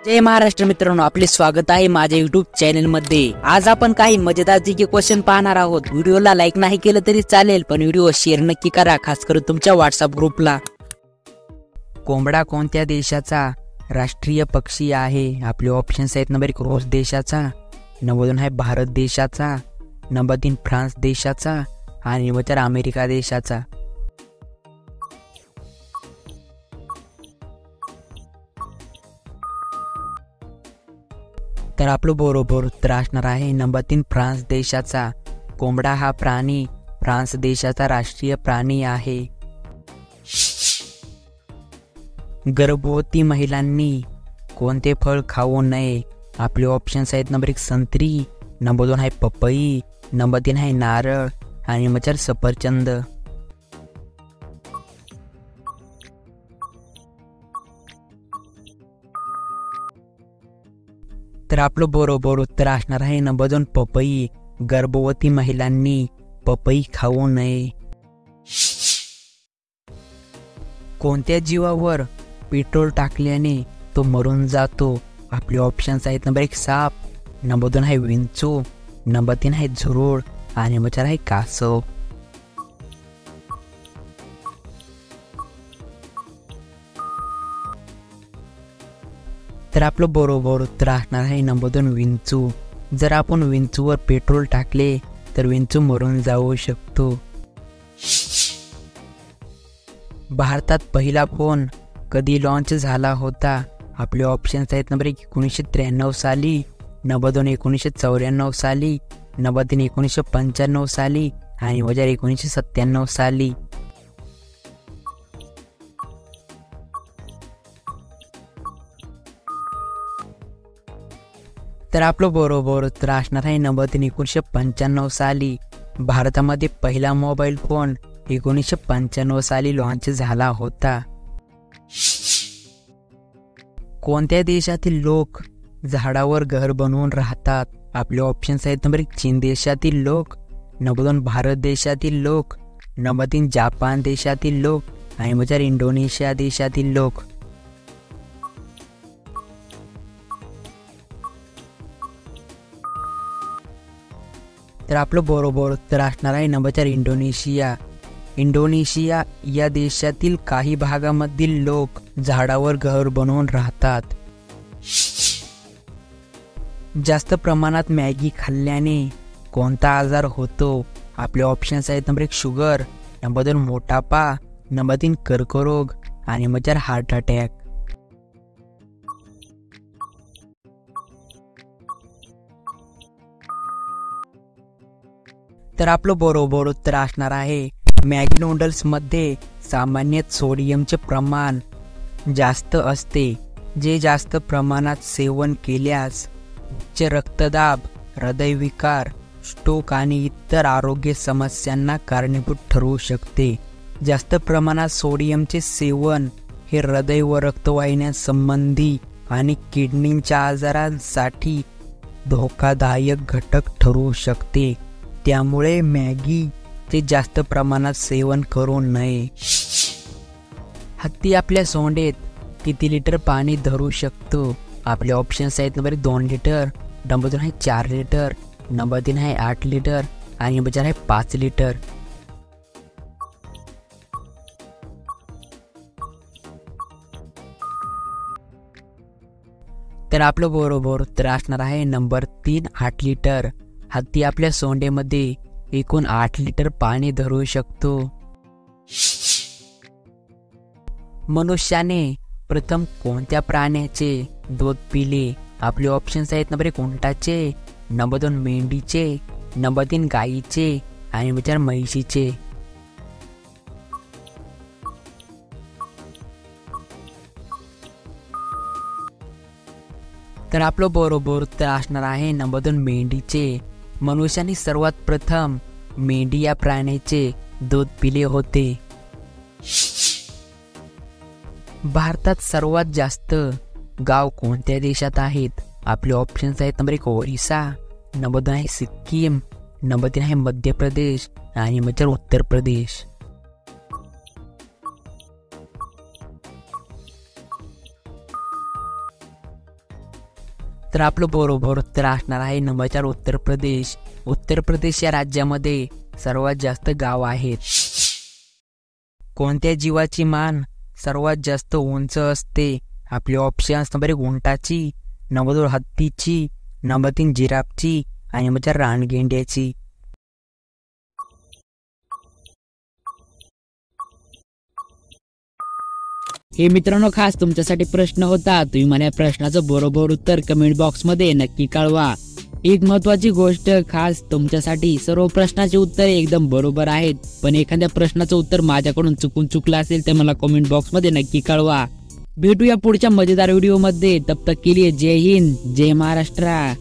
जय महाराष्ट्र मित्रांनो, आपले स्वागत आहे माझ्या युट्यूब चॅनल मध्ये। आज आपण काही मजेदार जीके क्वेश्चन पाहणार आहोत। व्हिडिओला लाईक नाही केलं तरी चालेल, पण व्हिडिओ शेअर नक्की करा, खास करून तुमच्या व्हॉट्सअप ग्रुपला। कोंबडा कोणत्या देशाचा राष्ट्रीय पक्षी आहे? आपले ऑप्शन्स आहेत। नंबर 1 रूस देशाचा, नंबर 2 आहे भारत देशाचा, नंबर 3 फ्रान्स देशाचा आणि नंबर 4 अमेरिका देशाचा। तर आपलं बरोबर उत्तर असणार आहे नंबर 3 फ्रान्स देशाचा। कोंबडा हा प्राणी फ्रान्स देशाचा राष्ट्रीय प्राणी आहे। गर्भवती महिलांनी कोणते फळ खाऊ नये? आपले ऑप्शन्स आहेत। नंबर 1 संत्री, नंबर 2 आहे पपई, नंबर 3 आहे नारळ आणि नंबर 4 सफरचंद। तर आपलं बरोबर उत्तर असणार आहे नंबर 2 पपई। गर्भवती महिलांनी पपई खाऊ नये। कोणत्या जीवावर पेट्रोल टाकल्याने तो मरून जातो? आपले ऑप्शन्स आहेत। नंबर 1 साप, नंबर 2 आहे विंचू, नंबर 3 आहे झुरळ आणि नंबर 4 आहे कासव। तर आपलं बरोबर उत्तर असणार आहे नंबर 2 विंचू। जर आपण विंचूवर पेट्रोल टाकले तर विंचू मरून जाऊ शकतो। भारतात पहिला फोन कधी लॉन्च झाला होता? आपले ऑप्शन्स आहेत। नंबर 1 1993 साली, नंबर 2 1994 साली, नंबर 3 1995 साली आणि नंबर 4 1997 साली। तर आपलं बरोबर उत्तर असणार आहे नंबर 3 1995 साली। भारतामध्ये पहिला मोबाईल फोन 1995 साली लॉन्च झाला होता। कोणत्या देशातील लोक झाडावर घर बनवून राहतात? आपले ऑप्शन्स आहेत। नंबर 1 चीन देशातील लोक, नंबर 2 भारत देशातील लोक, नंबर 3 जपान देशातील लोक आणि नंबर 4 इंडोनेशिया देशातील लोक। तर आपलं बरोबर उत्तर असणार आहे नंबर 4 इंडोनेशिया। इंडोनेशिया या देशातील काही भागामधील लोक झाडावर घर बनवून राहतात। जास्त प्रमाणात मॅगी खाल्ल्याने कोणता आजार होतो? आपले ऑप्शन्स आहेत। नंबर 1 शुगर, नंबर 2 मोटापा, नंबर 3 कर्करोग आणि नंबर 4 हार्ट अटॅक। तर आपलं बरोबर उत्तर असणार आहे मॅगी नूडल्स मध्ये सामान्यत सोडियमचे प्रमाण जास्त असते, जे जास्त प्रमाणात सेवन केल्यास उच्च रक्तदाब, हृदयविकार, स्ट्रोक आणि इतर आरोग्य समस्यांना कारणीभूत ठरू शकते। जास्त प्रमाणात सोडियमचे सेवन हे हृदय व रक्तवाहिन्यांसंबंधी आणि किडनीच्या आजारांसाठी धोकादायक घटक ठरू शकते। त्यामुळे मॅगी चे जास्त प्रमाणात सेवन करू नये। हत्ती आपल्या सोंडेत किती लिटर पाणी धरू शकतो? आपले ऑप्शन्स आहेत। नंबर 1 2 लिटर, नंबर 2 आहे 4 लिटर, नंबर 3 आहे 8 लिटर आणि नंबर 4 आहे 5 लिटर। तर आपलं बरोबर उत्तर असणार आहे नंबर 3 8 लिटर। हत्ती आपल्या सोंडेमध्ये एकूण 8 लिटर पाणी धरू शकतो। मनुष्याने प्रथम कोणत्या प्राण्याचे दूध पिले? आपले ऑप्शन्स आहेत। नंबर 1 उंटाचे, नंबर 2 मेंढीचे, नंबर 3 गायीचे आणि नंबर 4 म्हैशीचे। तर आपलं बरोबर उत्तर असणार आहे नंबर 2 मेंढीचे। मनुष्याने सर्वात प्रथम मेंढी या प्राण्याचे दूध पिले होते। भारतात सर्वात जास्त गाव कोणत्या देशात आहेत? आपले ऑप्शन्स आहेत। नंबर 1 ओरिसा, नंबर 2 आहे सिक्कीम, नंबर 3 आहे मध्य प्रदेश आणि नंबर 4 उत्तर प्रदेश। तर आपलं बरोबर उत्तर असणार आहे नंबर 4 उत्तर प्रदेश. उत्तर प्रदेश या राज्यामध्ये सर्वात जास्त गाव आहेत. कोणत्या जीवाची मान सर्वात जास्त उंच असते? आपले ऑप्शन्स नंबर 1 उंटाची, नंबर 2 हत्तीची, नंबर 3 जिराफची आणि नंबर 4 रानगेंड्याची. हे मित्रांनो, खास तुमच्यासाठी प्रश्न होता. तुम्ही मला या प्रश्नाचं बरोबर उत्तर कमेंट बॉक्स मध्ये नक्की कळवा. एक महत्वाची गोष्ट खास तुमच्यासाठी, सर्व प्रश्नाचे उत्तर एकदम बरोबर आहेत, पण एखाद्या प्रश्नाचं उत्तर माझ्याकडून चुकलं असेल तर मला कमेंट बॉक्स मध्ये नक्की कळवा. भेटूया पुढच्या मजेदार व्हिडिओ मध्ये. तब तक के लिए जय हिंद, जय महाराष्ट्र.